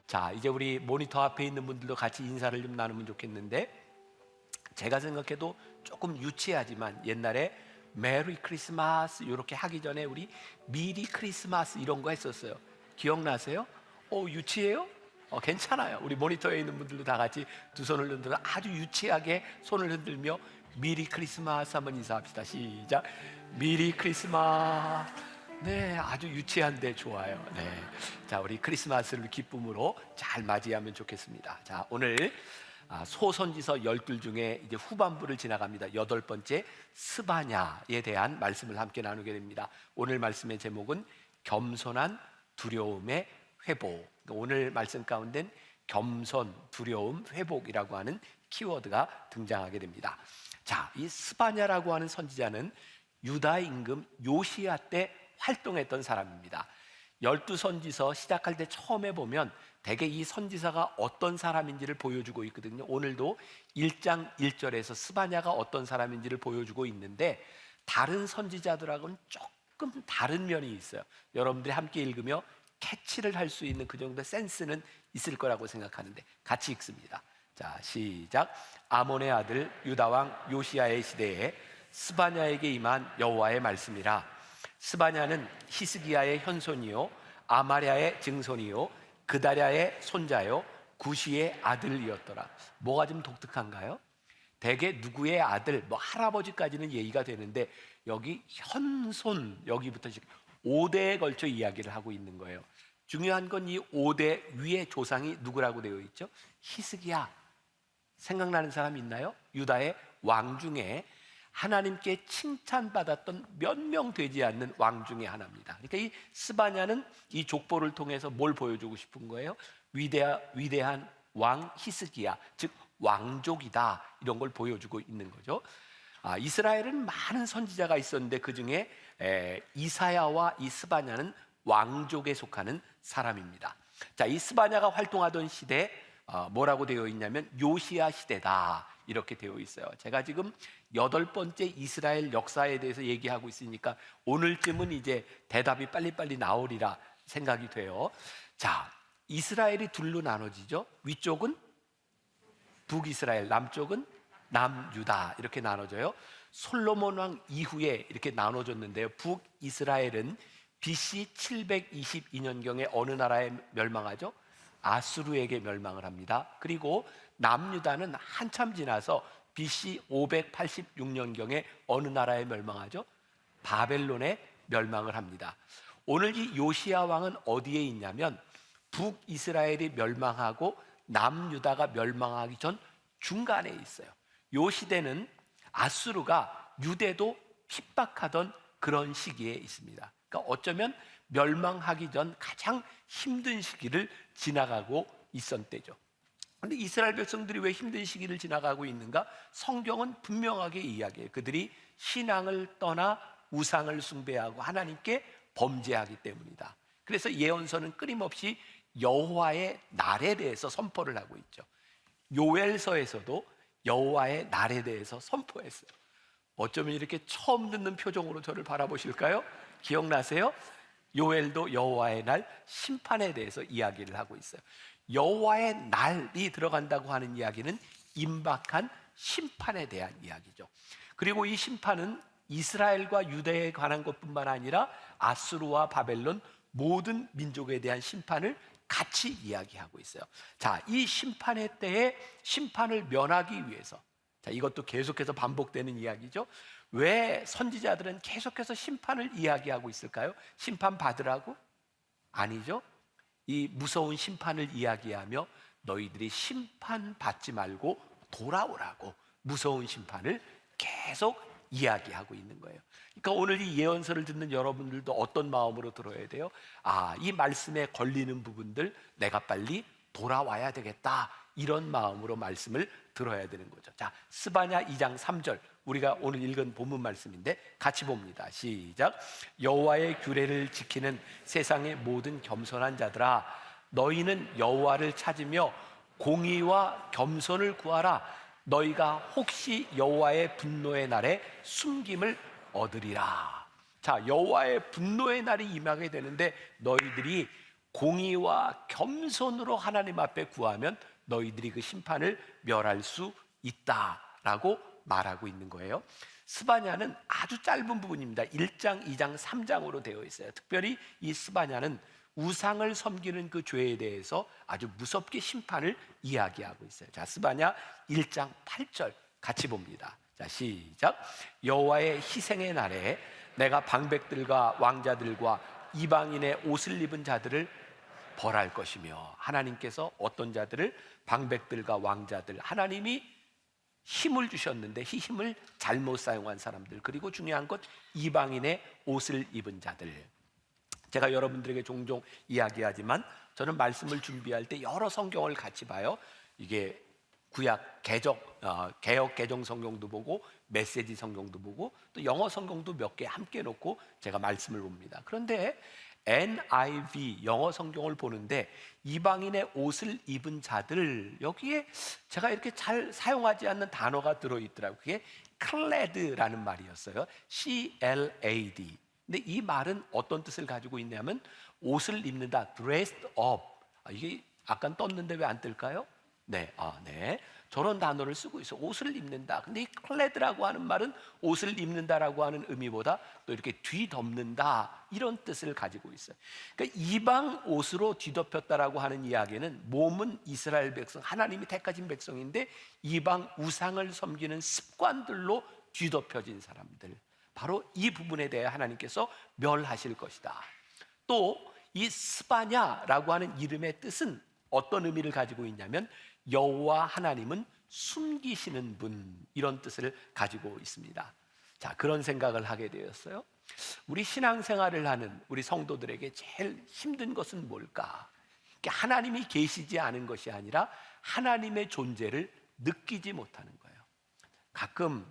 자, 이제 우리 모니터 앞에 있는 분들도 같이 인사를 좀 나누면 좋겠는데, 제가 생각해도 조금 유치하지만 옛날에 메리 크리스마스 이렇게 하기 전에 우리 미리 크리스마스 이런 거 했었어요. 기억나세요? 유치해요? 괜찮아요. 우리 모니터에 있는 분들도 다 같이 두 손을 흔들어 아주 유치하게 손을 흔들며 미리 크리스마스 한번 인사합시다. 시작. 미리 크리스마스. 네, 아주 유치한데 좋아요. 네, 자, 우리 크리스마스를 기쁨으로 잘 맞이하면 좋겠습니다. 자, 오늘 소선지서 12 중에 이제 후반부를 지나갑니다. 8번째 스바냐에 대한 말씀을 함께 나누게 됩니다. 오늘 말씀의 제목은 겸손한 두려움의 회복. 오늘 말씀 가운데는 겸손, 두려움, 회복이라고 하는 키워드가 등장하게 됩니다. 자, 이 스바냐라고 하는 선지자는 유다 임금 요시야 때 활동했던 사람입니다. 12선지서 시작할 때 처음에 보면 대개 이 선지자가 어떤 사람인지를 보여주고 있거든요. 오늘도 1장 1절에서 스바냐가 어떤 사람인지를 보여주고 있는데, 다른 선지자들하고는 조금 다른 면이 있어요. 여러분들이 함께 읽으며 캐치를 할 수 있는 그 정도의 센스는 있을 거라고 생각하는데 같이 읽습니다. 자, 시작. 아몬의 아들 유다왕 요시야의 시대에 스바냐에게 임한 여호와의 말씀이라. 스바냐는 히스기야의 현손이요 아마랴의 증손이요 그다랴의 손자요 구시의 아들이었더라. 뭐가 좀 독특한가요? 대개 누구의 아들, 할아버지까지는 예의가 되는데 여기 현손, 여기부터 5대에 걸쳐 이야기를 하고 있는 거예요. 중요한 건 이 5대 위의 조상이 누구라고 되어 있죠? 히스기야. 생각나는 사람 있나요? 유다의 왕 중에 하나님께 칭찬받았던 몇 명 되지 않는 왕 중에 하나입니다. 그러니까 이 스바냐는 이 족보를 통해서 뭘 보여주고 싶은 거예요? 위대한 왕 히스기야, 즉 왕족이다, 이런 걸 보여주고 있는 거죠. 이스라엘은 많은 선지자가 있었는데 그 중에 이사야와 이 스바냐는 왕족에 속하는 사람입니다. 자, 이 스바냐가 활동하던 시대 뭐라고 되어 있냐면 요시야 시대다, 이렇게 되어 있어요. 제가 지금 8번째 이스라엘 역사에 대해서 얘기하고 있으니까 오늘쯤은 이제 대답이 빨리빨리 나오리라 생각이 돼요. 자, 이스라엘이 둘로 나눠지죠. 위쪽은 북이스라엘, 남쪽은 남유다, 이렇게 나눠져요. 솔로몬 왕 이후에 이렇게 나눠졌는데요. 북이스라엘은 BC 722년경에 어느 나라에 멸망하죠? 아수르에게 멸망을 합니다. 그리고 남유다는 한참 지나서 BC 586년경에 어느 나라에 멸망하죠? 바벨론에 멸망을 합니다. 오늘 이 요시야 왕은 어디에 있냐면 북이스라엘이 멸망하고 남유다가 멸망하기 전 중간에 있어요. 요 시대는 아수르가 유대도 핍박하던 그런 시기에 있습니다. 그러니까 어쩌면 멸망하기 전 가장 힘든 시기를 지나가고 있었던 때죠. 그런데 이스라엘 백성들이 왜 힘든 시기를 지나가고 있는가? 성경은 분명하게 이야기해요. 그들이 신앙을 떠나 우상을 숭배하고 하나님께 범죄하기 때문이다. 그래서 예언서는 끊임없이 여호와의 날에 대해서 선포를 하고 있죠. 요엘서에서도 여호와의 날에 대해서 선포했어요. 어쩌면 이렇게 처음 듣는 표정으로 저를 바라보실까요? 기억나세요? 요엘도 여호와의 날 심판에 대해서 이야기를 하고 있어요. 여호와의 날이 들어간다고 하는 이야기는 임박한 심판에 대한 이야기죠. 그리고 이 심판은 이스라엘과 유대에 관한 것뿐만 아니라 아수르와 바벨론 모든 민족에 대한 심판을 같이 이야기하고 있어요. 자, 이 심판의 때에 심판을 면하기 위해서, 자, 이것도 계속해서 반복되는 이야기죠. 왜 선지자들은 계속해서 심판을 이야기하고 있을까요? 심판 받으라고? 아니죠. 이 무서운 심판을 이야기하며 너희들이 심판받지 말고 돌아오라고 무서운 심판을 계속 이야기하고 있는 거예요. 그러니까 오늘 이 예언서를 듣는 여러분들도 어떤 마음으로 들어야 돼요? 이 말씀에 걸리는 부분들 내가 빨리 돌아와야 되겠다, 이런 마음으로 말씀을 들어야 되는 거죠. 자, 스바냐 2장 3절, 우리가 오늘 읽은 본문 말씀인데 같이 봅니다. 시작. 여호와의 규례를 지키는 세상의 모든 겸손한 자들아, 너희는 여호와를 찾으며 공의와 겸손을 구하라. 너희가 혹시 여호와의 분노의 날에 숨김을 얻으리라. 자, 여호와의 분노의 날이 임하게 되는데 너희들이 공의와 겸손으로 하나님 앞에 구하면 너희들이 그 심판을 멸할 수 있다라고 말하고 있는 거예요. 스바냐는 아주 짧은 부분입니다. 1장, 2장, 3장으로 되어 있어요. 특별히 이 스바냐는 우상을 섬기는 그 죄에 대해서 아주 무섭게 심판을 이야기하고 있어요. 자, 스바냐 1장 8절 같이 봅니다. 자, 시작. 여호와의 희생의 날에 내가 방백들과 왕자들과 이방인의 옷을 입은 자들을 벌할 것이며, 하나님께서 어떤 자들을? 방백들과 왕자들, 하나님이 힘을 주셨는데 이 힘을 잘못 사용한 사람들, 그리고 중요한 것 이방인의 옷을 입은 자들. 제가 여러분들에게 종종 이야기하지만 저는 말씀을 준비할 때 여러 성경을 같이 봐요. 이게 구약 개역 개정 성경도 보고 메시지 성경도 보고 또 영어 성경도 몇 개 함께 놓고 제가 말씀을 봅니다. 그런데 NIV 영어 성경을 보는데 이방인의 옷을 입은 자들, 여기에 제가 이렇게 잘 사용하지 않는 단어가 들어있더라고요. 그게 클레드라는 말이었어요. CLAD. 근데 이 말은 어떤 뜻을 가지고 있냐면 옷을 입는다, dressed up. 이게 아까 떴는데 왜 안 뜰까요? 네, 네. 저런 단어를 쓰고 있어. 옷을 입는다. 근데 이 클레드라고 하는 말은 옷을 입는다라고 하는 의미보다 또 이렇게 뒤덮는다, 이런 뜻을 가지고 있어요. 그러니까 이방 옷으로 뒤덮였다라고 하는 이야기는 몸은 이스라엘 백성, 하나님이 택하신 백성인데 이방 우상을 섬기는 습관들로 뒤덮여진 사람들, 바로 이 부분에 대해 하나님께서 멸하실 것이다. 또 이 스바냐라고 하는 이름의 뜻은 어떤 의미를 가지고 있냐면 여호와 하나님은 숨기시는 분, 이런 뜻을 가지고 있습니다. 자, 그런 생각을 하게 되었어요. 우리 신앙생활을 하는 우리 성도들에게 제일 힘든 것은 뭘까? 하나님이 계시지 않은 것이 아니라 하나님의 존재를 느끼지 못하는 거예요. 가끔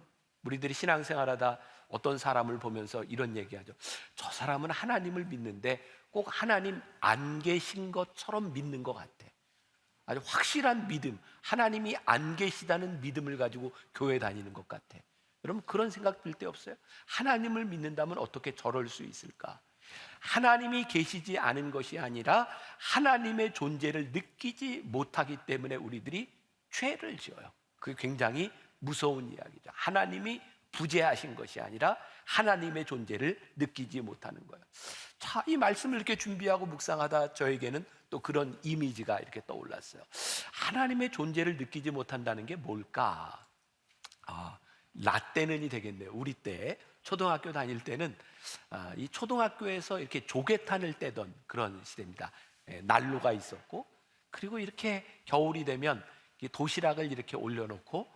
우리들이 신앙생활하다 어떤 사람을 보면서 이런 얘기하죠. 저 사람은 하나님을 믿는데 꼭 하나님 안 계신 것처럼 믿는 것 같아. 아주 확실한 믿음, 하나님이 안 계시다는 믿음을 가지고 교회 다니는 것 같아. 여러분, 그런 생각 들 때 없어요? 하나님을 믿는다면 어떻게 저럴 수 있을까? 하나님이 계시지 않은 것이 아니라 하나님의 존재를 느끼지 못하기 때문에 우리들이 죄를 지어요. 그게 굉장히 무서운 이야기죠. 하나님이 부재하신 것이 아니라 하나님의 존재를 느끼지 못하는 거예요. 자, 이 말씀을 이렇게 준비하고 묵상하다 저에게는 또 그런 이미지가 이렇게 떠올랐어요. 하나님의 존재를 느끼지 못한다는 게 뭘까? 라떼는이 되겠네요. 우리 때 초등학교 다닐 때는 이 초등학교에서 이렇게 조개탄을 떼던 그런 시대입니다. 난로가 있었고, 그리고 이렇게 겨울이 되면 이 도시락을 이렇게 올려놓고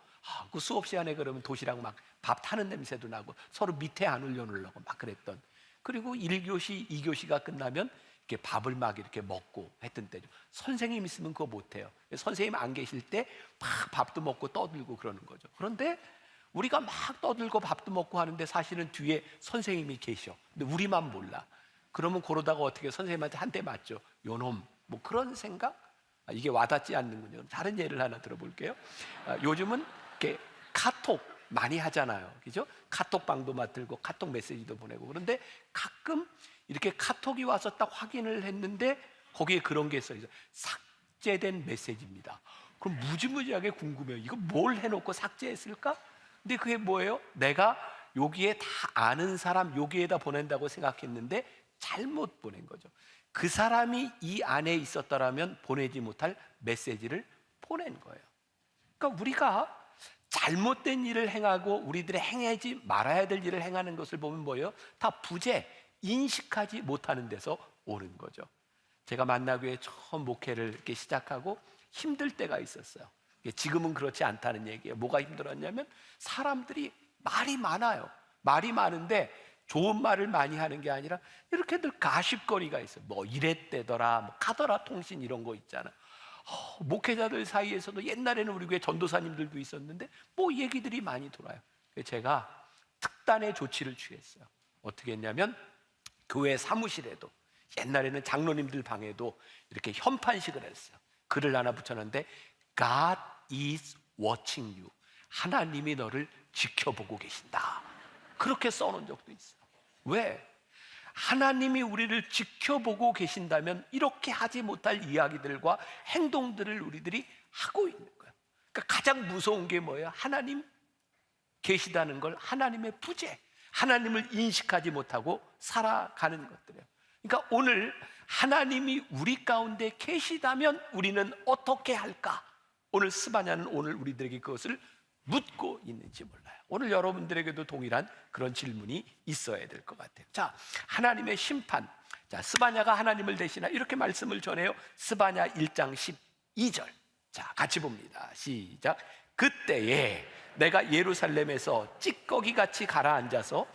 그 수업 시간에 그러면 도시락 막 밥 타는 냄새도 나고 서로 밑에 안 올려놓으려고 막 그랬던, 그리고 1교시, 2교시가 끝나면 이렇게 밥을 막 이렇게 먹고 했던 때죠. 선생님 있으면 그거 못해요. 선생님 안 계실 때 막 밥도 먹고 떠들고 그러는 거죠. 그런데 우리가 막 떠들고 밥도 먹고 하는데 사실은 뒤에 선생님이 계셔. 근데 우리만 몰라. 그러면 그러다가 어떻게 선생님한테 한 대 맞죠. 요놈. 뭐 그런 생각? 이게 와닿지 않는군요. 다른 예를 하나 들어볼게요. 요즘은 이렇게 카톡 많이 하잖아요. 그죠? 카톡방도 만들고 카톡 메시지도 보내고. 그런데 가끔 이렇게 카톡이 와서 딱 확인을 했는데 거기에 그런 게 써 있어요. 삭제된 메시지입니다. 그럼 무지무지하게 궁금해요. 이거 뭘 해놓고 삭제했을까? 근데 그게 뭐예요? 내가 여기에 다 아는 사람 여기에다 보낸다고 생각했는데 잘못 보낸 거죠. 그 사람이 이 안에 있었더라면 보내지 못할 메시지를 보낸 거예요. 그러니까 우리가 잘못된 일을 행하고 우리들의 행하지 말아야 될 일을 행하는 것을 보면 뭐예요? 다 부재, 인식하지 못하는 데서 오는 거죠. 제가 만나교회 처음 목회를 이렇게 시작하고 힘들 때가 있었어요. 지금은 그렇지 않다는 얘기예요. 뭐가 힘들었냐면 사람들이 말이 많아요. 말이 많은데 좋은 말을 많이 하는 게 아니라 이렇게 늘 가십거리가 있어요. 뭐 이랬대더라, 뭐 카더라 통신 이런 거 있잖아. 목회자들 사이에서도 옛날에는 우리 교회 전도사님들도 있었는데 뭐 얘기들이 많이 돌아요. 제가 특단의 조치를 취했어요. 어떻게 했냐면 교회 사무실에도, 옛날에는 장로님들 방에도 이렇게 현판식을 했어요. 글을 하나 붙여놨는데 God is watching you. 하나님이 너를 지켜보고 계신다. 그렇게 써놓은 적도 있어요. 왜? 하나님이 우리를 지켜보고 계신다면 이렇게 하지 못할 이야기들과 행동들을 우리들이 하고 있는 거예요. 그러니까 가장 무서운 게 뭐예요? 하나님 계시다는 걸, 하나님의 부재, 하나님을 인식하지 못하고 살아가는 것들이에요. 그러니까 오늘 하나님이 우리 가운데 계시다면 우리는 어떻게 할까? 오늘 스바냐는 오늘 우리들에게 그것을 묻고 있는지 몰라요. 오늘 여러분들에게도 동일한 그런 질문이 있어야 될 것 같아요. 자, 하나님의 심판. 자, 스바냐가 하나님을 대신하 이렇게 말씀을 전해요. 스바냐 1장 12절. 자, 같이 봅니다. 시작. 그때에 내가 예루살렘에서 찌꺼기같이 가라앉아서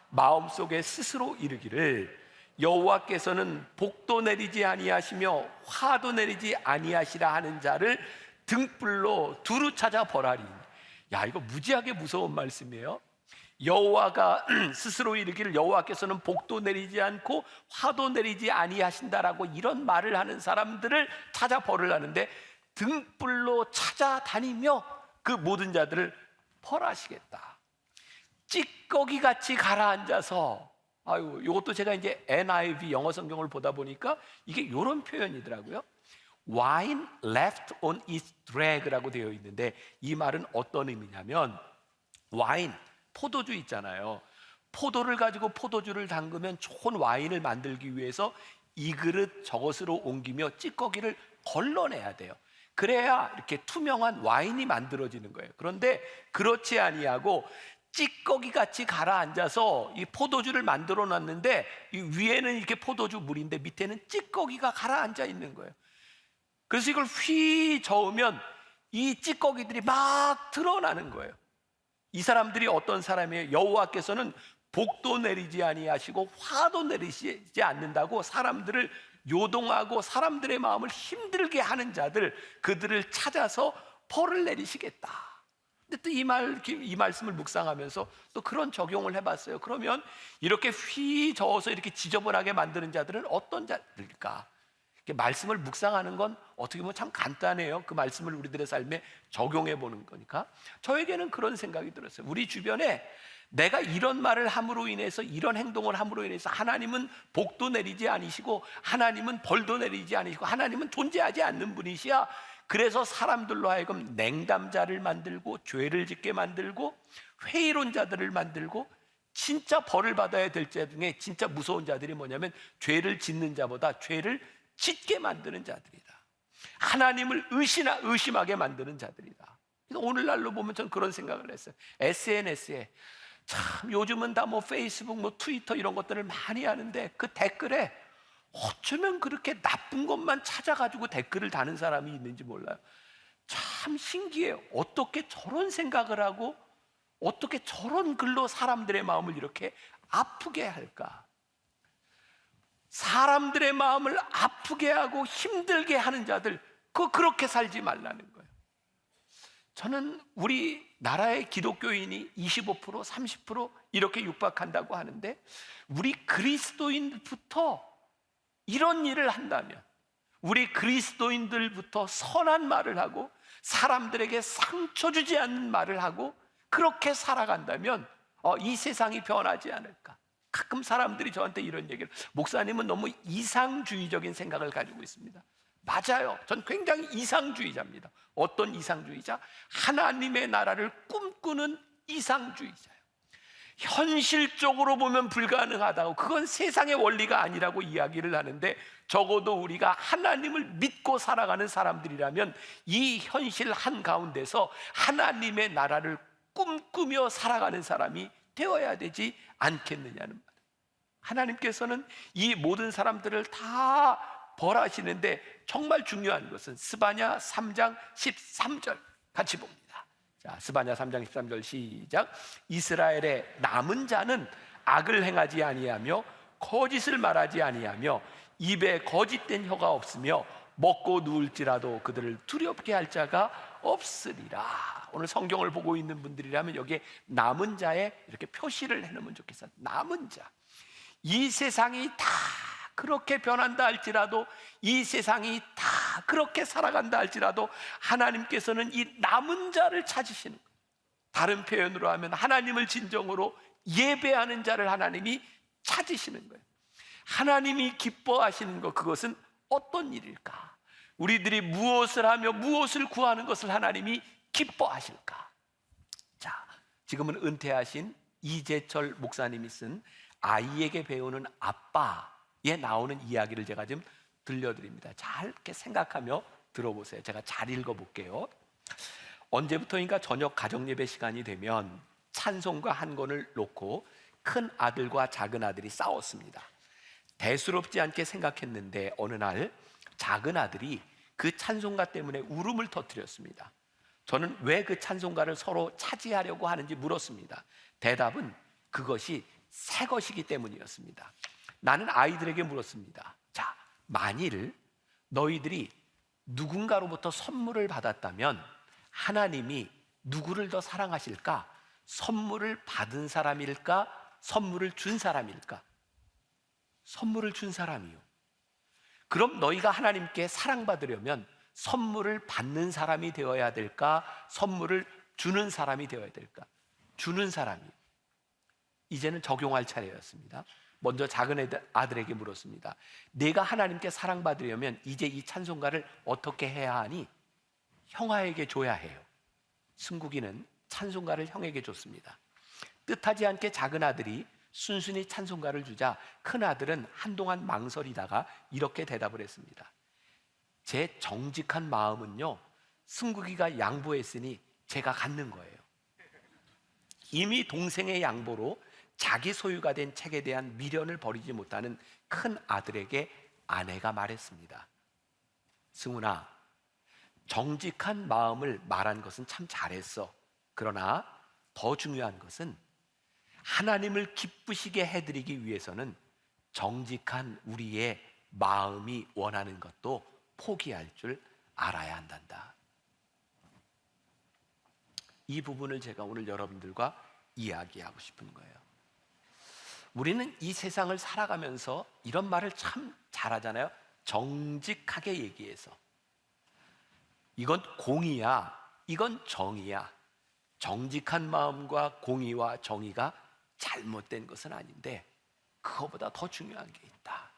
마음속에 스스로 이르기를 여호와께서는 복도 내리지 아니하시며 화도 내리지 아니하시라 하는 자를 등불로 두루 찾아 벌하리. 야, 이거 무지하게 무서운 말씀이에요. 여호와가 스스로 이르기를 여호와께서는 복도 내리지 않고 화도 내리지 아니하신다라고 이런 말을 하는 사람들을 찾아 벌하는데 등불로 찾아다니며 그 모든 자들을 벌하시겠다. 찌꺼기같이 가라앉아서, 아유, 이것도 제가 이제 NIV 영어 성경을 보다 보니까 이게 이런 표현이더라고요. Wine left on its drag라고 되어 있는데 이 말은 어떤 의미냐면, 와인, 포도주 있잖아요. 포도를 가지고 포도주를 담그면 좋은 와인을 만들기 위해서 이 그릇 저것으로 옮기며 찌꺼기를 걸러내야 돼요. 그래야 이렇게 투명한 와인이 만들어지는 거예요. 그런데 그렇지 아니하고 찌꺼기같이 가라앉아서 이 포도주를 만들어 놨는데 이 위에는 이렇게 포도주 물인데 밑에는 찌꺼기가 가라앉아 있는 거예요. 그래서 이걸 휘 저으면 이 찌꺼기들이 막 드러나는 거예요. 이 사람들이 어떤 사람이에요? 여호와께서는 복도 내리지 아니하시고 화도 내리지 않는다고 사람들을 요동하고 사람들의 마음을 힘들게 하는 자들, 그들을 찾아서 벌을 내리시겠다. 근데 또 이 말씀을 묵상하면서 또 그런 적용을 해봤어요. 그러면 이렇게 휘 저어서 이렇게 지저분하게 만드는 자들은 어떤 자들일까? 말씀을 묵상하는 건 어떻게 보면 참 간단해요. 그 말씀을 우리들의 삶에 적용해 보는 거니까. 저에게는 그런 생각이 들었어요. 우리 주변에 내가 이런 말을 함으로 인해서, 이런 행동을 함으로 인해서 하나님은 복도 내리지 않으시고 하나님은 벌도 내리지 않으시고 하나님은 존재하지 않는 분이시야. 그래서 사람들로 하여금 냉담자를 만들고 죄를 짓게 만들고 회의론자들을 만들고, 진짜 벌을 받아야 될 자 중에 진짜 무서운 자들이 뭐냐면 죄를 짓는 자보다 죄를 짓게 만드는 자들이다. 하나님을 의심하게 만드는 자들이다. 그래서 오늘날로 보면 저는 그런 생각을 했어요. SNS에 참 요즘은 다 뭐 페이스북, 뭐 트위터 이런 것들을 많이 하는데 그 댓글에 어쩌면 그렇게 나쁜 것만 찾아가지고 댓글을 다는 사람이 있는지 몰라요. 참 신기해요. 어떻게 저런 생각을 하고 어떻게 저런 글로 사람들의 마음을 이렇게 아프게 할까? 사람들의 마음을 아프게 하고 힘들게 하는 자들, 그렇게 살지 말라는 거예요. 저는 우리 나라의 기독교인이 25%, 30% 이렇게 육박한다고 하는데 우리 그리스도인부터 이런 일을 한다면, 우리 그리스도인들부터 선한 말을 하고 사람들에게 상처 주지 않는 말을 하고 그렇게 살아간다면 이 세상이 변하지 않을까? 가끔 사람들이 저한테 이런 얘기를, 목사님은 너무 이상주의적인 생각을 가지고 있습니다. 맞아요. 전 굉장히 이상주의자입니다. 어떤 이상주의자? 하나님의 나라를 꿈꾸는 이상주의자예요. 현실적으로 보면 불가능하다고, 그건 세상의 원리가 아니라고 이야기를 하는데, 적어도 우리가 하나님을 믿고 살아가는 사람들이라면 이 현실 한가운데서 하나님의 나라를 꿈꾸며 살아가는 사람이 되어야 되지 않겠느냐는 말. 하나님께서는 이 모든 사람들을 다 벌하시는데 정말 중요한 것은 스바냐 3장 13절 같이 봅니다. 자, 스바냐 3장 13절 시작. 이스라엘의 남은 자는 악을 행하지 아니하며 거짓을 말하지 아니하며 입에 거짓된 혀가 없으며 먹고 누울지라도 그들을 두렵게 할 자가 없으리라. 오늘 성경을 보고 있는 분들이라면 여기에 남은 자에 이렇게 표시를 해놓으면 좋겠어요. 남은 자. 이 세상이 다 그렇게 변한다 할지라도, 이 세상이 다 그렇게 살아간다 할지라도 하나님께서는 이 남은 자를 찾으시는 거예요. 다른 표현으로 하면 하나님을 진정으로 예배하는 자를 하나님이 찾으시는 거예요. 하나님이 기뻐하시는 것, 그것은 어떤 일일까? 우리들이 무엇을 하며 무엇을 구하는 것을 하나님이 기뻐하실까? 자, 지금은 은퇴하신 이재철 목사님이 쓴 아이에게 배우는 아빠에 나오는 이야기를 제가 지금 들려드립니다. 잘 이렇게 생각하며 들어보세요. 제가 잘 읽어볼게요. 언제부터인가 저녁 가정예배 시간이 되면 찬송가 한 권을 놓고 큰 아들과 작은 아들이 싸웠습니다. 대수롭지 않게 생각했는데 어느 날 작은 아들이 그 찬송가 때문에 울음을 터뜨렸습니다. 저는 왜 그 찬송가를 서로 차지하려고 하는지 물었습니다. 대답은 그것이 새 것이기 때문이었습니다. 나는 아이들에게 물었습니다. 자, 만일 너희들이 누군가로부터 선물을 받았다면 하나님이 누구를 더 사랑하실까? 선물을 받은 사람일까? 선물을 준 사람일까? 선물을 준 사람이요. 그럼 너희가 하나님께 사랑받으려면 선물을 받는 사람이 되어야 될까? 선물을 주는 사람이 되어야 될까? 주는 사람이요. 이제는 적용할 차례였습니다. 먼저 작은 아들에게 물었습니다. 내가 하나님께 사랑받으려면 이제 이 찬송가를 어떻게 해야 하니? 형아에게 줘야 해요. 승국이는 찬송가를 형에게 줬습니다. 뜻하지 않게 작은 아들이 순순히 찬송가를 주자 큰 아들은 한동안 망설이다가 이렇게 대답을 했습니다. 제 정직한 마음은요, 승국이가 양보했으니 제가 갖는 거예요. 이미 동생의 양보로 자기 소유가 된 책에 대한 미련을 버리지 못하는 큰 아들에게 아내가 말했습니다. 승훈아, 정직한 마음을 말한 것은 참 잘했어. 그러나 더 중요한 것은 하나님을 기쁘시게 해드리기 위해서는 정직한 우리의 마음이 원하는 것도 포기할 줄 알아야 한단다. 이 부분을 제가 오늘 여러분들과 이야기하고 싶은 거예요. 우리는 이 세상을 살아가면서 이런 말을 참 잘하잖아요. 정직하게 얘기해서. 이건 공의야, 이건 정의야. 정직한 마음과 공의와 정의가 잘못된 것은 아닌데 그거보다 더 중요한 게 있다.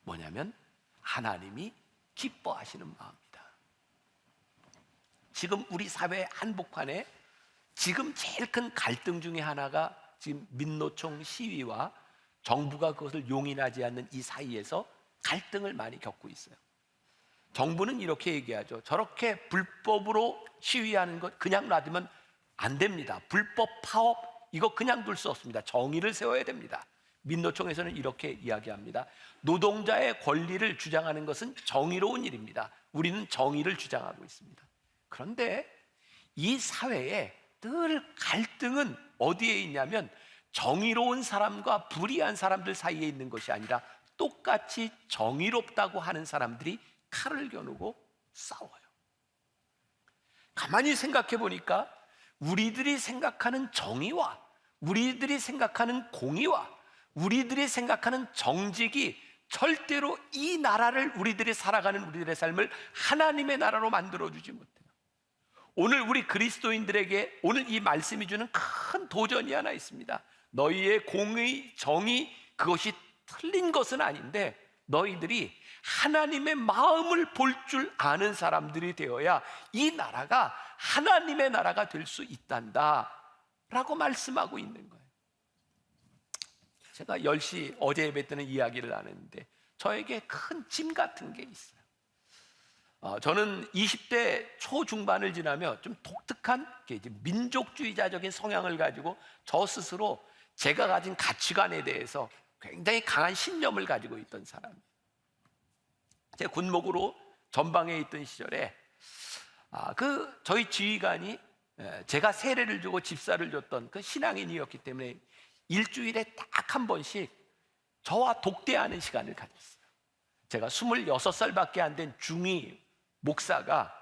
뭐냐면 하나님이 기뻐하시는 마음이다. 지금 우리 사회 한복판에 지금 제일 큰 갈등 중에 하나가 지금 민노총 시위와 정부가 그것을 용인하지 않는 이 사이에서 갈등을 많이 겪고 있어요. 정부는 이렇게 얘기하죠. 저렇게 불법으로 시위하는 것 그냥 놔두면 안 됩니다. 불법 파업 이거 그냥 둘 수 없습니다. 정의를 세워야 됩니다. 민노총에서는 이렇게 이야기합니다. 노동자의 권리를 주장하는 것은 정의로운 일입니다. 우리는 정의를 주장하고 있습니다. 그런데 이 사회에 늘 갈등은 어디에 있냐면 정의로운 사람과 불의한 사람들 사이에 있는 것이 아니라 똑같이 정의롭다고 하는 사람들이 칼을 겨누고 싸워요. 가만히 생각해 보니까 우리들이 생각하는 정의와 우리들이 생각하는 공의와 우리들이 생각하는 정직이 절대로 이 나라를 우리들이 살아가는 우리들의 삶을 하나님의 나라로 만들어주지 못해요. 오늘 우리 그리스도인들에게 오늘 이 말씀이 주는 큰 도전이 하나 있습니다. 너희의 공의, 정의 그것이 틀린 것은 아닌데 너희들이 하나님의 마음을 볼 줄 아는 사람들이 되어야 이 나라가 하나님의 나라가 될 수 있단다 라고 말씀하고 있는 거예요. 제가 10시 어제 예배 때는 이야기를 나눴는데 저에게 큰 짐 같은 게 있어요. 저는 20대 초중반을 지나며 좀 독특한 민족주의자적인 성향을 가지고 저 스스로 제가 가진 가치관에 대해서 굉장히 강한 신념을 가지고 있던 사람이에요. 제 군목으로 전방에 있던 시절에 저희 지휘관이 제가 세례를 주고 집사를 줬던 그 신앙인이었기 때문에 일주일에 딱 한 번씩 저와 독대하는 시간을 가졌어요. 제가 26살밖에 안 된 중2 목사가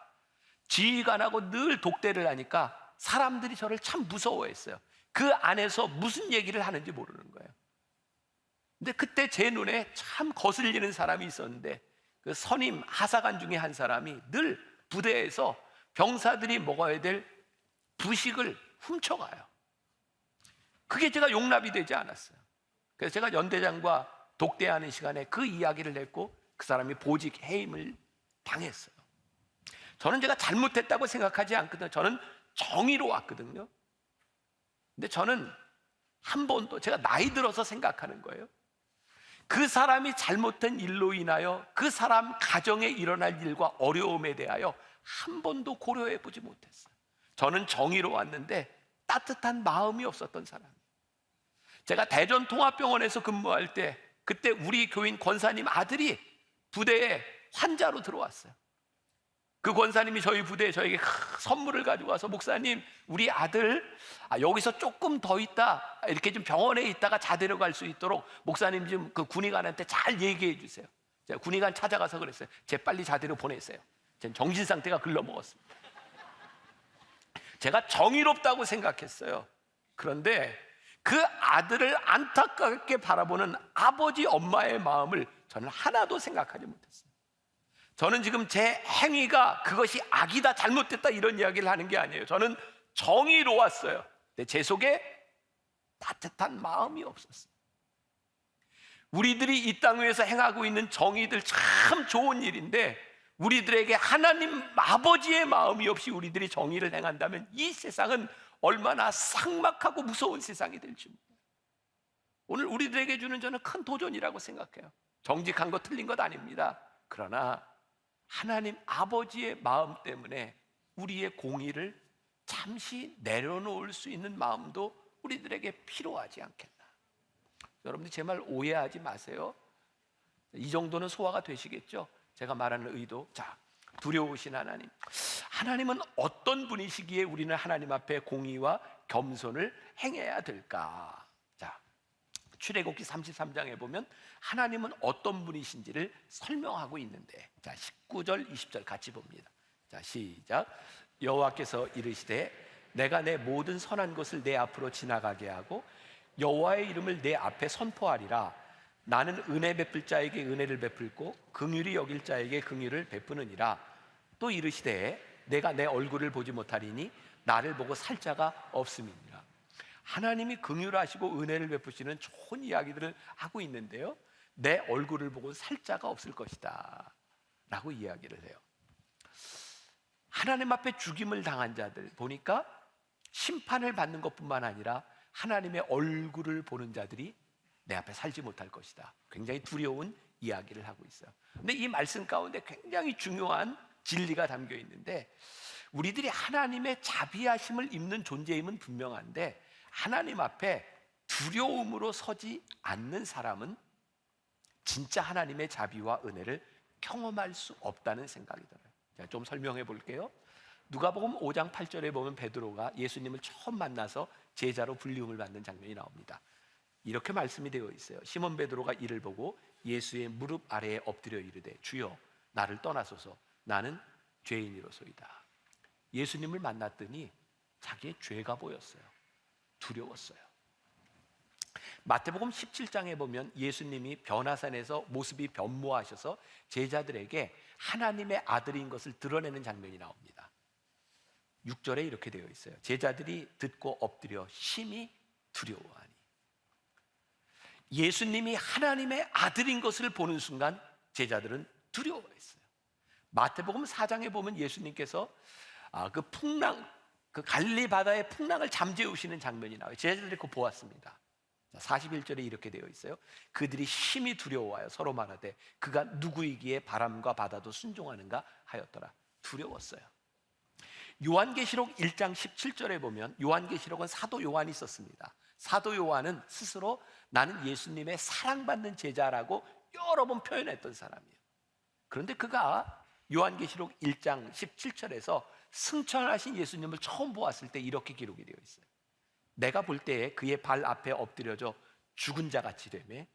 지휘관하고 늘 독대를 하니까 사람들이 저를 참 무서워했어요. 그 안에서 무슨 얘기를 하는지 모르는 거예요. 근데 그때 제 눈에 참 거슬리는 사람이 있었는데 그 선임 하사관 중에 한 사람이 늘 부대에서 병사들이 먹어야 될 부식을 훔쳐가요. 그게 제가 용납이 되지 않았어요. 그래서 제가 연대장과 독대하는 시간에 그 이야기를 했고 그 사람이 보직 해임을 당했어요. 저는 제가 잘못했다고 생각하지 않거든요. 저는 정의로 왔거든요. 근데 저는 한 번도, 제가 나이 들어서 생각하는 거예요, 그 사람이 잘못한 일로 인하여 그 사람 가정에 일어날 일과 어려움에 대하여 한 번도 고려해 보지 못했어요. 저는 정의로 왔는데 따뜻한 마음이 없었던 사람이에요. 제가 대전통합병원에서 근무할 때 그때 우리 교인 권사님 아들이 부대에 환자로 들어왔어요. 그 권사님이 저희 부대에 저에게 선물을 가지고 와서, 목사님, 우리 아들 여기서 조금 더 있다, 이렇게 좀 병원에 있다가 자대로 갈 수 있도록 목사님 좀 그 군의관한테 잘 얘기해 주세요. 제가 군의관 찾아가서 그랬어요. 쟤 빨리 자대로 보냈어요. 쟤 정신 상태가 글러먹었습니다. 제가 정의롭다고 생각했어요. 그런데 그 아들을 안타깝게 바라보는 아버지 엄마의 마음을 저는 하나도 생각하지 못했어요. 저는 지금 제 행위가 그것이 악이다, 잘못됐다 이런 이야기를 하는 게 아니에요. 저는 정의로웠어요. 근데 제 속에 따뜻한 마음이 없었어요. 우리들이 이 땅 위에서 행하고 있는 정의들 참 좋은 일인데, 우리들에게 하나님 아버지의 마음이 없이 우리들이 정의를 행한다면 이 세상은 얼마나 삭막하고 무서운 세상이 될지 몰라요. 오늘 우리들에게 주는 저는 큰 도전이라고 생각해요. 정직한 거 틀린 것 아닙니다. 그러나 하나님 아버지의 마음 때문에 우리의 공의를 잠시 내려놓을 수 있는 마음도 우리들에게 필요하지 않겠나. 여러분들 제 말 오해하지 마세요. 이 정도는 소화가 되시겠죠? 제가 말하는 의도. 자, 두려우신 하나님, 하나님은 어떤 분이시기에 우리는 하나님 앞에 공의와 겸손을 행해야 될까? 자, 출애굽기 33장에 보면 하나님은 어떤 분이신지를 설명하고 있는데, 자, 19절 20절 같이 봅니다. 자, 시작. 여호와께서 이르시되 내가 내 모든 선한 것을 내 앞으로 지나가게 하고 여호와의 이름을 내 앞에 선포하리라. 나는 은혜 베풀 자에게 은혜를 베풀고 긍휼히 여길 자에게 긍휼을 베푸느니라. 또 이르시되 내가 내 얼굴을 보지 못하리니 나를 보고 살 자가 없음이니라. 하나님이 긍휼하시고 은혜를 베푸시는 좋은 이야기들을 하고 있는데요, 내 얼굴을 보고 살 자가 없을 것이다 라고 이야기를 해요. 하나님 앞에 죽임을 당한 자들 보니까 심판을 받는 것뿐만 아니라 하나님의 얼굴을 보는 자들이 내 앞에 살지 못할 것이다. 굉장히 두려운 이야기를 하고 있어요. 근데 이 말씀 가운데 굉장히 중요한 진리가 담겨 있는데, 우리들이 하나님의 자비하심을 입는 존재임은 분명한데 하나님 앞에 두려움으로 서지 않는 사람은 진짜 하나님의 자비와 은혜를 경험할 수 없다는 생각이 들어요. 제가 좀 설명해 볼게요. 누가복음 5장 8절에 보면 베드로가 예수님을 처음 만나서 제자로 불리움을 받는 장면이 나옵니다. 이렇게 말씀이 되어 있어요. 시몬 베드로가 이를 보고 예수의 무릎 아래에 엎드려 이르되 주여 나를 떠나소서 나는 죄인이로소이다. 예수님을 만났더니 자기의 죄가 보였어요. 두려웠어요. 마태복음 17장에 보면 예수님이 변화산에서 모습이 변모하셔서 제자들에게 하나님의 아들인 것을 드러내는 장면이 나옵니다. 6절에 이렇게 되어 있어요. 제자들이 듣고 엎드려 심히 두려워하니. 예수님이 하나님의 아들인 것을 보는 순간 제자들은 두려워했어요. 마태복음 4장에 보면 예수님께서 그 풍랑, 그 갈릴리 바다의 풍랑을 잠재우시는 장면이 나와요. 제자들이 그거 보았습니다. 41절에 이렇게 되어 있어요. 그들이 심히 두려워하여 서로 말하되 그가 누구이기에 바람과 바다도 순종하는가 하였더라. 두려웠어요. 요한계시록 1장 17절에 보면, 요한계시록은 사도 요한이 썼습니다. 사도 요한은 스스로 나는 예수님의 사랑받는 제자라고 여러 번 표현했던 사람이에요. 그런데 그가 요한계시록 1장 17절에서 승천하신 예수님을 처음 보았을 때 이렇게 기록이 되어 있어요. 내가 볼 때에 그의 발 앞에 엎드려져 죽은 자 같이 되매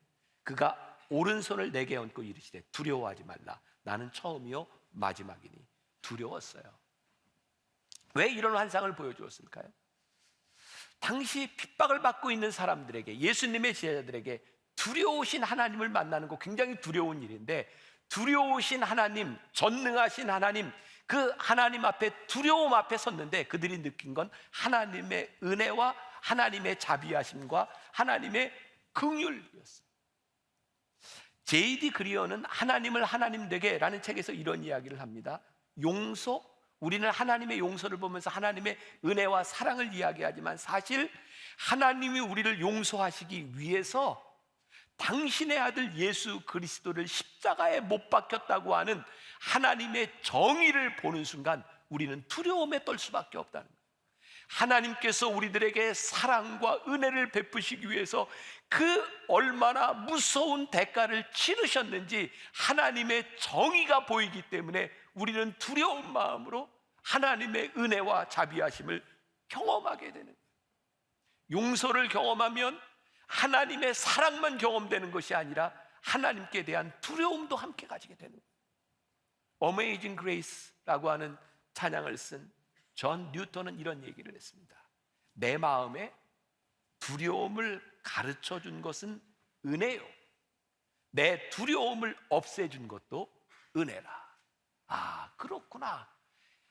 그가 오른손을 내게 얹고 이르시되 두려워하지 말라. 나는 처음이요 마지막이니. 두려웠어요. 왜 이런 환상을 보여주었을까요? 당시 핍박을 받고 있는 사람들에게, 예수님의 제자들에게 두려우신 하나님을 만나는 거 굉장히 두려운 일인데, 두려우신 하나님, 전능하신 하나님, 그 하나님 앞에, 두려움 앞에 섰는데 그들이 느낀 건 하나님의 은혜와 하나님의 자비하심과 하나님의 긍휼이었어요. J.D. 그리어는 하나님을 하나님 되게라는 책에서 이런 이야기를 합니다. 용서, 우리는 하나님의 용서를 보면서 하나님의 은혜와 사랑을 이야기하지만 사실 하나님이 우리를 용서하시기 위해서 당신의 아들 예수 그리스도를 십자가에 못 박혔다고 하는 하나님의 정의를 보는 순간 우리는 두려움에 떨 수밖에 없다는 거예요. 하나님께서 우리들에게 사랑과 은혜를 베푸시기 위해서 그 얼마나 무서운 대가를 치르셨는지 하나님의 정의가 보이기 때문에 우리는 두려운 마음으로 하나님의 은혜와 자비하심을 경험하게 되는 거예요. 용서를 경험하면 하나님의 사랑만 경험되는 것이 아니라 하나님께 대한 두려움도 함께 가지게 되는 거예요. Amazing Grace라고 하는 찬양을 쓴 존 뉴턴은 이런 얘기를 했습니다. 내 마음에 두려움을 가르쳐 준 것은 은혜요, 내 두려움을 없애준 것도 은혜라. 아, 그렇구나.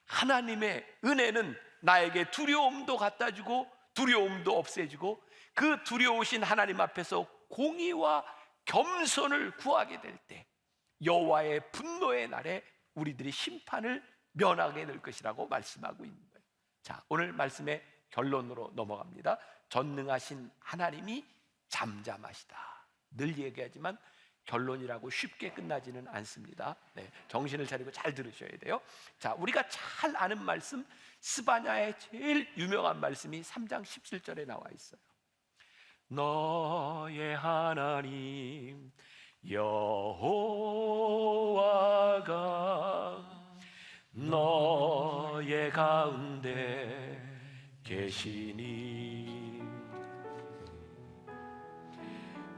하나님의 은혜는 나에게 두려움도 갖다 주고 두려움도 없애주고 그 두려우신 하나님 앞에서 공의와 겸손을 구하게 될 때 여호와의 분노의 날에 우리들이 심판을 면하게 될 것이라고 말씀하고 있는 거예요. 자, 오늘 말씀의 결론으로 넘어갑니다. 전능하신 하나님이 잠잠하시다. 늘 얘기하지만 결론이라고 쉽게 끝나지는 않습니다. 네, 정신을 차리고 잘 들으셔야 돼요. 자, 우리가 잘 아는 말씀, 스바냐의 제일 유명한 말씀이 3장 17절에 나와 있어요. 너의 하나님 여호와가 너의 가운데 계시니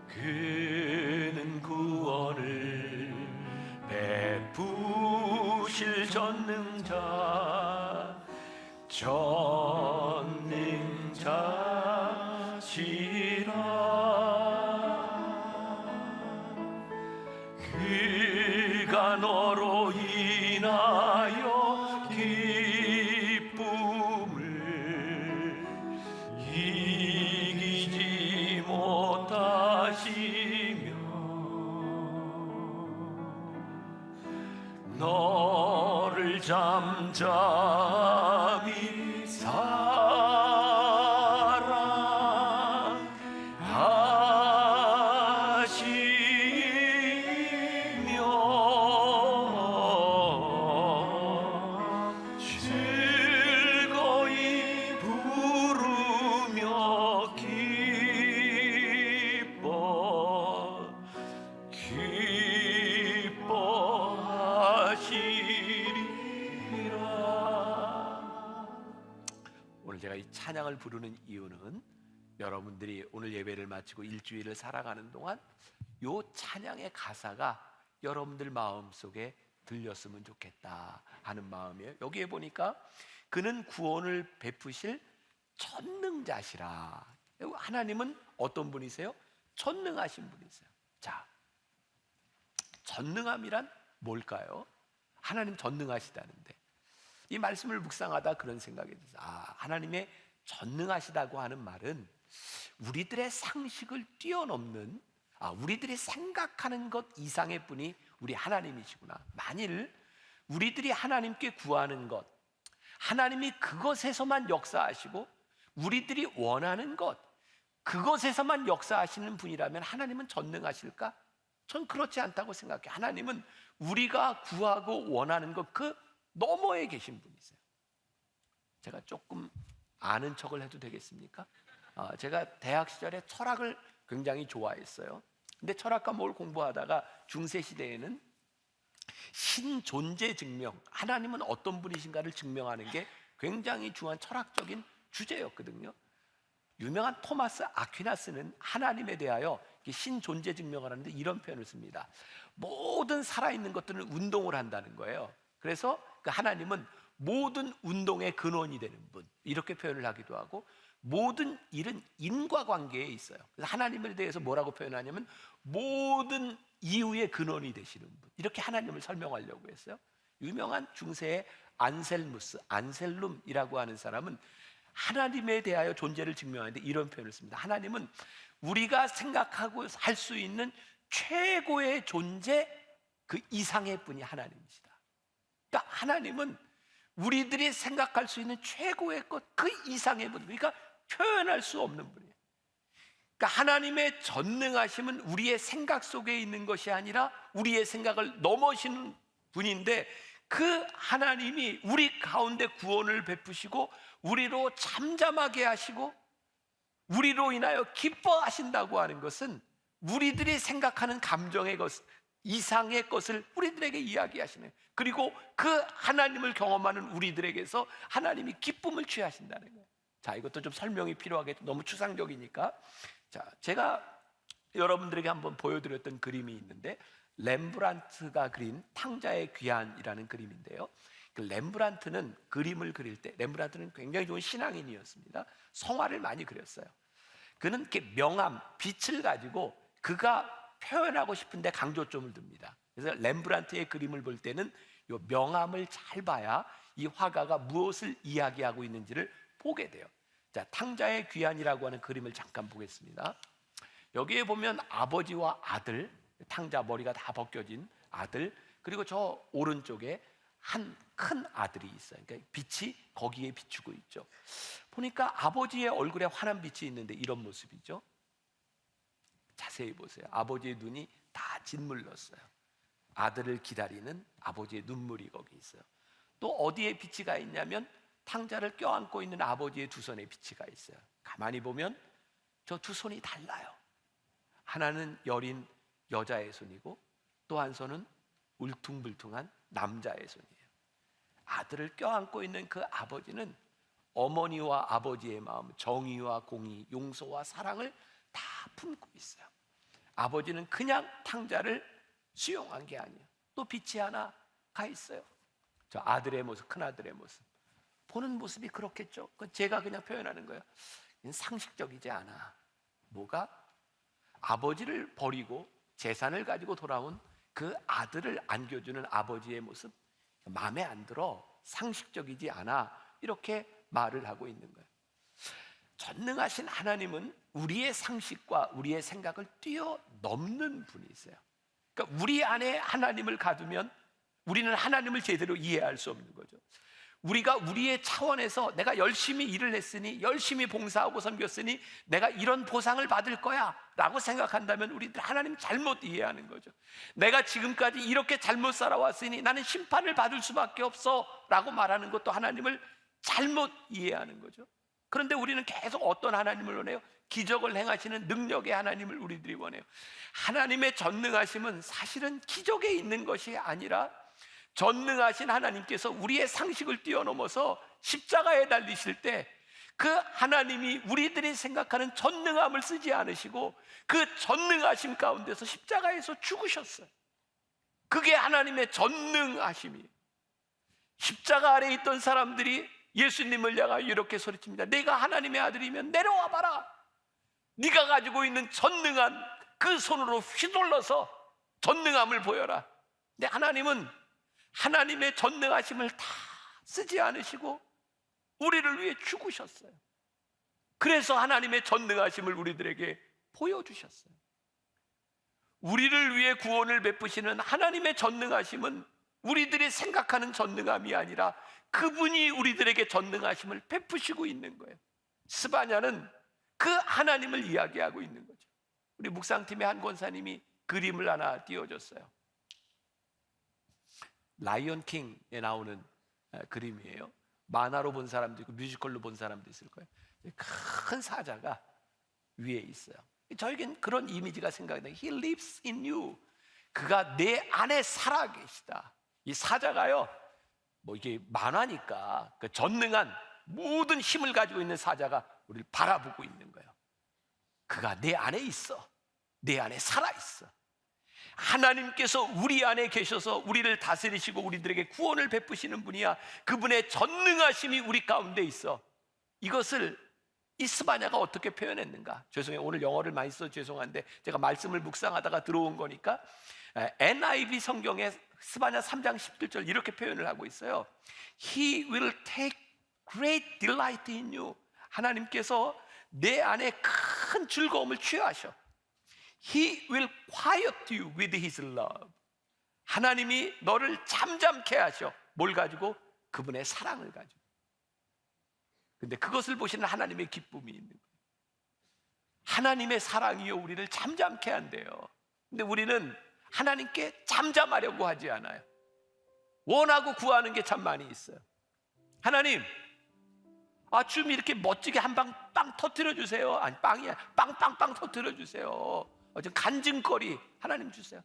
그는 구원을 베푸실 전능자시라. 그가 너로 인하여 기쁨을 이기지 못하시며 너를 잠잠히 즐거이 부르며 기뻐하시리라. 오늘 제가 이 찬양을 부르는 이유는 여러분들이 오늘 예배를 마치고 일주일을 살아가는 동안 이 찬양의 가사가 여러분들 마음속에 들렸으면 좋겠다 하는 마음이에요. 여기에 보니까 그는 구원을 베푸실 전능자시라. 하나님은 어떤 분이세요? 전능하신 분이세요. 자, 전능함이란 뭘까요? 하나님 전능하시다는데 이 말씀을 묵상하다 그런 생각이 들어요. 아, 하나님의 전능하시다고 하는 말은 우리들의 상식을 뛰어넘는, 우리들이 생각하는 것 이상의 분이 우리 하나님이시구나. 만일 우리들이 하나님께 구하는 것, 하나님이 그것에서만 역사하시고 우리들이 원하는 것, 그것에서만 역사하시는 분이라면 하나님은 전능하실까? 전 그렇지 않다고 생각해요. 하나님은 우리가 구하고 원하는 것 그 너머에 계신 분이세요. 제가 조금 아는 척을 해도 되겠습니까? 제가 대학 시절에 철학을 굉장히 좋아했어요. 근데 철학 과목을 공부하다가 중세 시대에는 신존재 증명, 하나님은 어떤 분이신가를 증명하는 게 굉장히 중요한 철학적인 주제였거든요. 유명한 토마스 아퀴나스는 하나님에 대하여 신존재 증명을 하는데 이런 표현을 씁니다. 모든 살아있는 것들은 운동을 한다는 거예요. 그래서 그 하나님은 모든 운동의 근원이 되는 분, 이렇게 표현을 하기도 하고, 모든 일은 인과관계에 있어요. 그래서 하나님에 대해서 뭐라고 표현하냐면 모든 이유의 근원이 되시는 분, 이렇게 하나님을 설명하려고 했어요. 유명한 중세의 안셀름이라고 하는 사람은 하나님에 대하여 존재를 증명하는데 이런 표현을 씁니다. 하나님은 우리가 생각하고 할 수 있는 최고의 존재, 그 이상의 분이 하나님이시다. 그러니까 하나님은 우리들이 생각할 수 있는 최고의 것, 그 이상의 분, 그러니까 표현할 수 없는 분이에요. 그러니까 하나님의 전능하심은 우리의 생각 속에 있는 것이 아니라 우리의 생각을 넘어서는 분인데, 그 하나님이 우리 가운데 구원을 베푸시고 우리로 잠잠하게 하시고 우리로 인하여 기뻐하신다고 하는 것은 우리들이 생각하는 감정의 것 이상의 것을 우리들에게 이야기하시네요. 그리고 그 하나님을 경험하는 우리들에게서 하나님이 기쁨을 취하신다는 거예요. 자, 이것도 좀 설명이 필요하겠죠. 너무 추상적이니까. 자, 제가 여러분들에게 한번 보여드렸던 그림이 있는데, 렘브란트가 그린 탕자의 귀환이라는 그림인데요. 그 렘브란트는 그림을 그릴 때, 렘브란트는 굉장히 좋은 신앙인이었습니다. 성화를 많이 그렸어요. 그는 이렇게 명암, 빛을 가지고 그가 표현하고 싶은데 강조점을 둡니다. 그래서 렘브란트의 그림을 볼 때는 이 명암을 잘 봐야 이 화가가 무엇을 이야기하고 있는지를 보게 돼요. 자, 탕자의 귀환이라고 하는 그림을 잠깐 보겠습니다. 여기에 보면 아버지와 아들, 탕자 머리가 다 벗겨진 아들, 그리고 저 오른쪽에 한 큰 아들이 있어요. 그러니까 빛이 거기에 비추고 있죠. 보니까 아버지의 얼굴에 환한 빛이 있는데 이런 모습이죠. 자세히 보세요. 아버지의 눈이 다 짓물렀어요. 아들을 기다리는 아버지의 눈물이 거기 있어요. 또 어디에 빛이 가 있냐면 탕자를 껴안고 있는 아버지의 두 손에 빛이 가 있어요. 가만히 보면 저 두 손이 달라요. 하나는 여린 여자의 손이고 또 한 손은 울퉁불퉁한 남자의 손이에요. 아들을 껴안고 있는 그 아버지는 어머니와 아버지의 마음, 정의와 공의, 용서와 사랑을 다 품고 있어요. 아버지는 그냥 탕자를 수용한 게 아니에요. 또 빛이 하나 가 있어요. 저 아들의 모습, 큰 아들의 모습. 보는 모습이 그렇겠죠. 그건 제가 그냥 표현하는 거예요. 상식적이지 않아. 뭐가? 아버지를 버리고 재산을 가지고 돌아온 그 아들을 안겨주는 아버지의 모습, 마음에 안 들어. 상식적이지 않아. 이렇게 말을 하고 있는 거예요. 전능하신 하나님은 우리의 상식과 우리의 생각을 뛰어넘는 분이세요. 그러니까 우리 안에 하나님을 가두면 우리는 하나님을 제대로 이해할 수 없는 거죠. 우리가 우리의 차원에서 내가 열심히 일을 했으니, 열심히 봉사하고 섬겼으니 내가 이런 보상을 받을 거야 라고 생각한다면 우리들 하나님 잘못 이해하는 거죠. 내가 지금까지 이렇게 잘못 살아왔으니 나는 심판을 받을 수밖에 없어 라고 말하는 것도 하나님을 잘못 이해하는 거죠. 그런데 우리는 계속 어떤 하나님을 원해요? 기적을 행하시는 능력의 하나님을 우리들이 원해요. 하나님의 전능하심은 사실은 기적에 있는 것이 아니라 전능하신 하나님께서 우리의 상식을 뛰어넘어서 십자가에 달리실 때 그 하나님이 우리들이 생각하는 전능함을 쓰지 않으시고 그 전능하심 가운데서 십자가에서 죽으셨어요. 그게 하나님의 전능하심이에요. 십자가 아래에 있던 사람들이 예수님을 향하여 이렇게 소리칩니다. 내가 하나님의 아들이면 내려와 봐라. 네가 가지고 있는 전능한 그 손으로 휘둘러서 전능함을 보여라. 근데 하나님은 하나님의 전능하심을 다 쓰지 않으시고 우리를 위해 죽으셨어요. 그래서 하나님의 전능하심을 우리들에게 보여주셨어요. 우리를 위해 구원을 베푸시는 하나님의 전능하심은 우리들이 생각하는 전능함이 아니라 그분이 우리들에게 전능하심을 베푸시고 있는 거예요. 스바냐는 그 하나님을 이야기하고 있는 거죠. 우리 묵상팀의 한 권사님이 그림을 하나 띄워줬어요. 라이언 킹에 나오는 그림이에요. 만화로 본 사람도 있고 뮤지컬로 본 사람도 있을 거예요. 큰 사자가 위에 있어요. 저에겐 그런 이미지가 생각이 나요. He lives in you. 그가 내 안에 살아계시다. 이 사자가요, 뭐 이게 만화니까 그 전능한 모든 힘을 가지고 있는 사자가 우리를 바라보고 있는 거예요. 그가 내 안에 있어. 내 안에 살아있어. 하나님께서 우리 안에 계셔서 우리를 다스리시고 우리들에게 구원을 베푸시는 분이야. 그분의 전능하심이 우리 가운데 있어. 이것을 이 스바냐가 어떻게 표현했는가? 죄송해요, 오늘 영어를 많이 써서 죄송한데 제가 말씀을 묵상하다가 들어온 거니까 NIV 성경에 스바냐 3장 11절 이렇게 표현을 하고 있어요. He will take great delight in you. 하나님께서 내 안에 큰 즐거움을 취하셔. He will quiet you with His love. 하나님이 너를 잠잠케 하셔. 뭘 가지고? 그분의 사랑을 가지고. 근데 그것을 보시는 하나님의 기쁨이 있는 거예요. 하나님의 사랑이요 우리를 잠잠케 한대요. 근데 우리는 하나님께 잠잠하려고 하지 않아요. 원하고 구하는 게 참 많이 있어요. 하나님, 좀 이렇게 멋지게 한 방 빵 터뜨려 주세요. 아니, 빵이야, 빵빵빵 터뜨려 주세요. 좀 간증거리 하나님 주세요.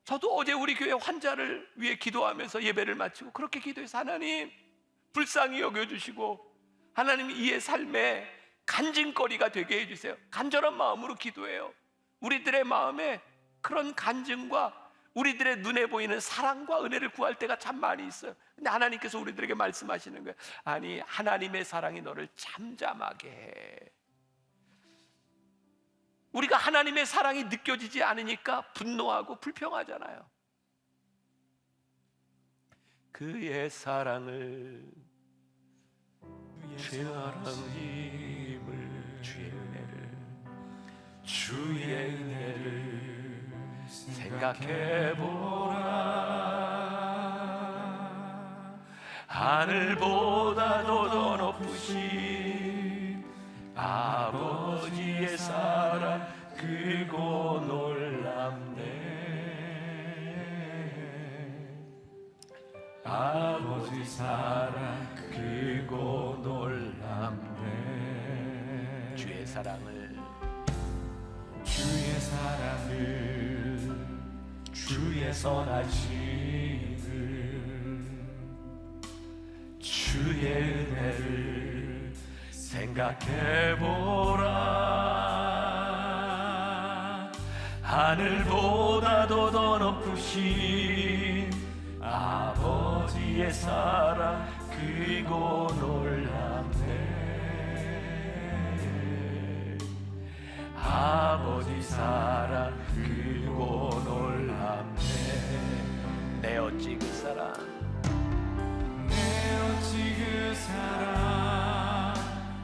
저도 어제 우리 교회 환자를 위해 기도하면서 예배를 마치고 그렇게 기도해서 하나님 불쌍히 여겨주시고 하나님 이의 삶에 간증거리가 되게 해주세요. 간절한 마음으로 기도해요. 우리들의 마음에 그런 간증과 우리들의 눈에 보이는 사랑과 은혜를 구할 때가 참 많이 있어요. 근데 하나님께서 우리들에게 말씀하시는 거예요. 아니, 하나님의 사랑이 너를 잠잠하게 해. 우리가 하나님의 사랑이 느껴지지 않으니까 분노하고 불평하잖아요. 그의 사랑을, 주의 사랑임을, 주의 은혜를 생각해보라. 하늘보다도 더 높으신 아버지의 사랑 크고 놀랍네. 아버지 사랑 크고 놀랍네. 주의 사랑을, 주의 선하심을, 주의 은혜를 생각해보라. 하늘보다도 더 높으신 아버지의 사랑 크고 놀랍네. 아버지 사랑 크고 놀랍네. 내 어찌 그 사랑, 내 어찌 그 사랑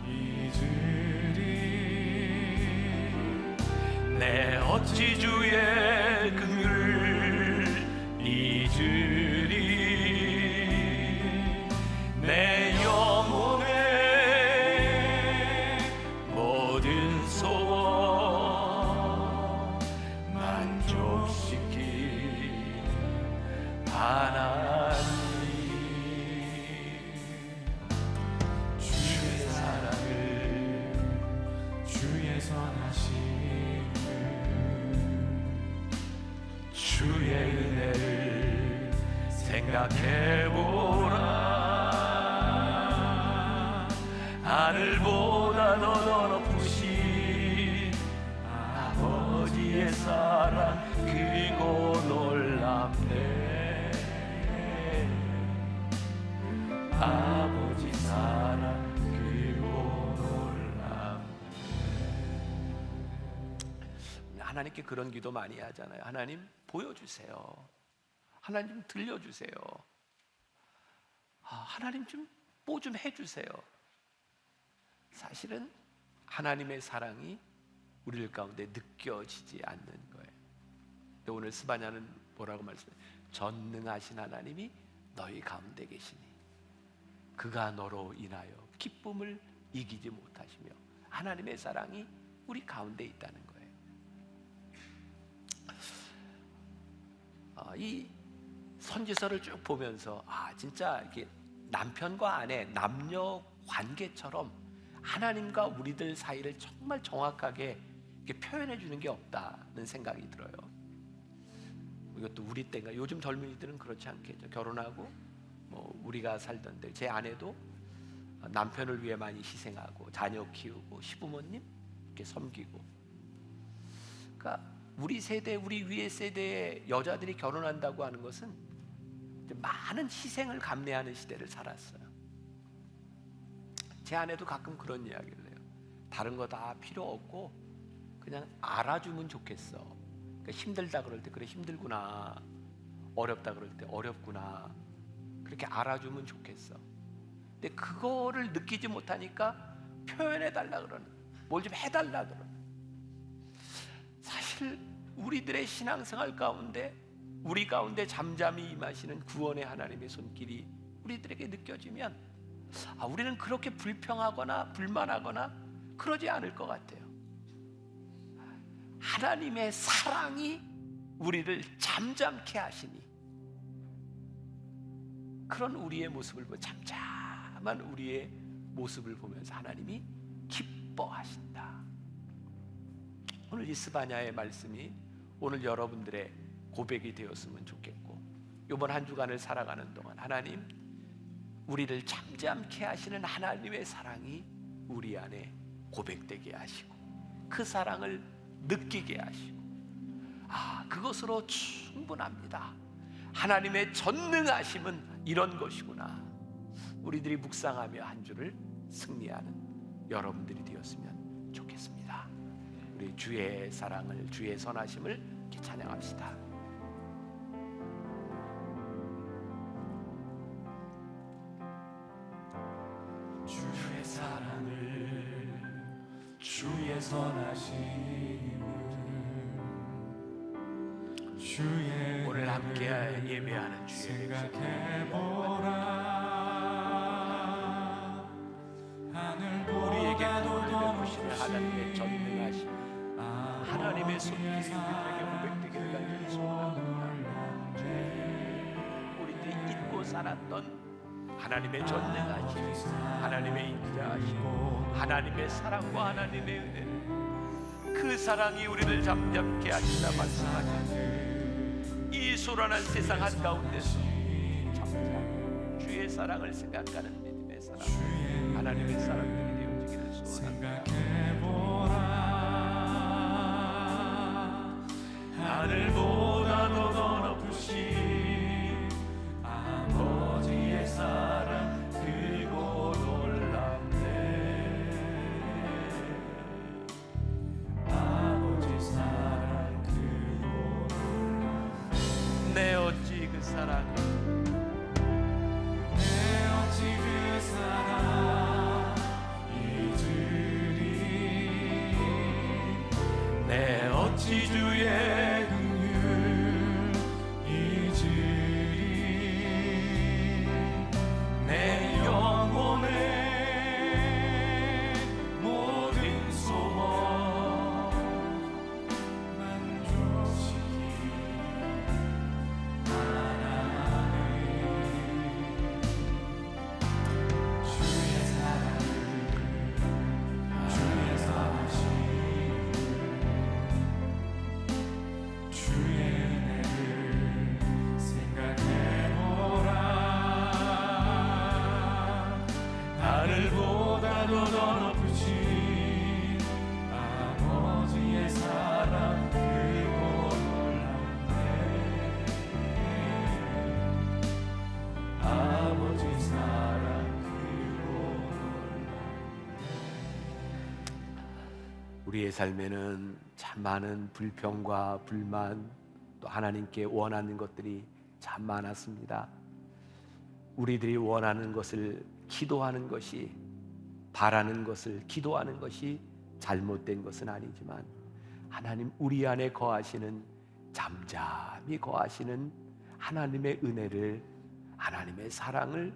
잊으리. 내 어찌 주의 긍휼을 잊으리. 내 영혼의 모든 소원 만족시킨 하나님, 주의 사랑을, 주의 선하심을, 주의 은혜를 생각해보라. 하늘보다 더 높으신 아버지의 사랑 크고 놀랍네. 아버지 사랑 크고 놀랍네. 하나님께 그런 기도 많이 하잖아요. 하나님 보여주세요. 하나님 들려주세요. 하나님 좀 뭐 좀 해주세요. 사실은 하나님의 사랑이 우리 가운데 느껴지지 않는 거예요. 근데 오늘 스바냐는 뭐라고 말씀해요? 전능하신 하나님이 너희 가운데 계시니 그가 너로 인하여 기쁨을 이기지 못하시며 하나님의 사랑이 우리 가운데 있다는 거예요. 이 선지서를 쭉 보면서 진짜 이렇게 남편과 아내 남녀 관계처럼 하나님과 우리들 사이를 정말 정확하게 이렇게 표현해 주는 게 없다는 생각이 들어요. 이것도 우리 때인가? 요즘 젊은이들은 그렇지 않겠죠. 결혼하고 뭐 우리가 살던데 제 아내도 남편을 위해 많이 희생하고 자녀 키우고 시부모님 이렇게 섬기고. 그러니까 우리 세대, 우리 위의 세대의 여자들이 결혼한다고 하는 것은 많은 희생을 감내하는 시대를 살았어요. 제 아내도 가끔 그런 이야기를 해요. 다른 거 다 필요 없고 그냥 알아주면 좋겠어. 그러니까 힘들다 그럴 때 그래 힘들구나, 어렵다 그럴 때 어렵구나, 그렇게 알아주면 좋겠어. 근데 그거를 느끼지 못하니까 표현해달라 그러는, 뭘 좀 해달라 그러는. 사실 우리들의 신앙생활 가운데 우리 가운데 잠잠히 임하시는 구원의 하나님의 손길이 우리들에게 느껴지면 우리는 그렇게 불평하거나 불만하거나 그러지 않을 것 같아요. 하나님의 사랑이 우리를 잠잠케 하시니 그런 우리의 모습을 보고 잠잠한 우리의 모습을 보면서 하나님이 기뻐하신다. 오늘 이스바냐의 말씀이 오늘 여러분들의 고백이 되었으면 좋겠고, 이번 한 주간을 살아가는 동안 하나님, 우리를 잠잠케 하시는 하나님의 사랑이 우리 안에 고백되게 하시고 그 사랑을 느끼게 하시고 그것으로 충분합니다. 하나님의 전능하심은 이런 것이구나. 우리들이 묵상하며 한 주를 승리하는 여러분들이 되었으면 좋겠습니다. 우리 주의 사랑을, 주의 선하심을 이렇게 찬양합시다. 주의 사랑을, 주의 선하심을, 주의 오늘 함께 예배하는 주의 생각해보라. 우리에게 구원을 베푸시는 하나님의 전능하심, 하나님의 손길이 우리에게 고백되기를 간절히 소원합니다. 우리들이 잊고 살았던 하나님의 전능하심, 하나님의 인자하심, 하나님의 사랑과 하나님의 은혜를, 그 사랑이 우리를 잠잠케 하신다 말씀하시니 이 소란한 세상 한가운데서 잠잠 주의 사랑을 생각하는 믿음의 사랑, 하나님의 사랑들이 되어지기를 소원합니다. 하늘보다도 더 높으신 아버지의 사랑 크고 놀랍네. 아버지 사랑 크고 놀랍네. 내 어찌 그 사랑을, 내 어찌 그 사랑 잊으리. 내 어찌 주의 내 영혼의 모든 소원 만족시키 하나님. 주의 사랑을, 주의 선하심을, 주의 은혜를 생각해보라. 하늘보다도 더 높으신 아버지의 사랑 크고 놀랍네. 아버지 사랑 크고 놀랍네. 우리의 삶에는 참 많은 불평과 불만, 또 하나님께 원하는 것들이 참 많았습니다. 우리들이 원하는 것을 기도하는 것이, 바라는 것을 기도하는 것이 잘못된 것은 아니지만, 하나님 우리 안에 거하시는, 잠잠히 거하시는 하나님의 은혜를, 하나님의 사랑을,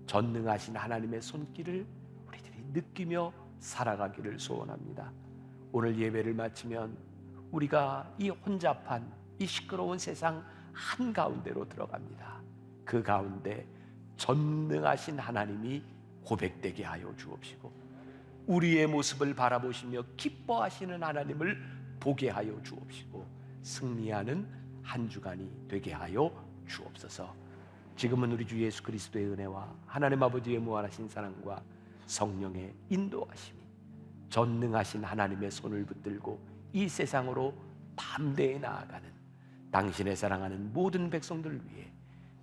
전능하신 하나님의 손길을 우리들이 느끼며 살아가기를 소원합니다. 오늘 예배를 마치면 우리가 이 혼잡한, 이 시끄러운 세상 한가운데로 들어갑니다. 그 가운데 전능하신 하나님이 고백되게 하여 주옵시고, 우리의 모습을 바라보시며 기뻐하시는 하나님을 보게 하여 주옵시고, 승리하는 한 주간이 되게 하여 주옵소서. 지금은 우리 주 예수 그리스도의 은혜와 하나님 아버지의 무한하신 사랑과 성령의 인도하심이, 전능하신 하나님의 손을 붙들고 이 세상으로 담대히 나아가는 당신의 사랑하는 모든 백성들을 위해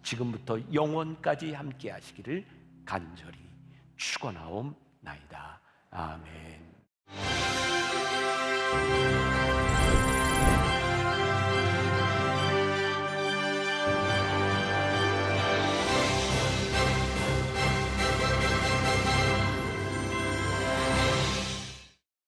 지금부터 영원까지 함께 하시기를 간절히 축원하옵나이다. 아멘.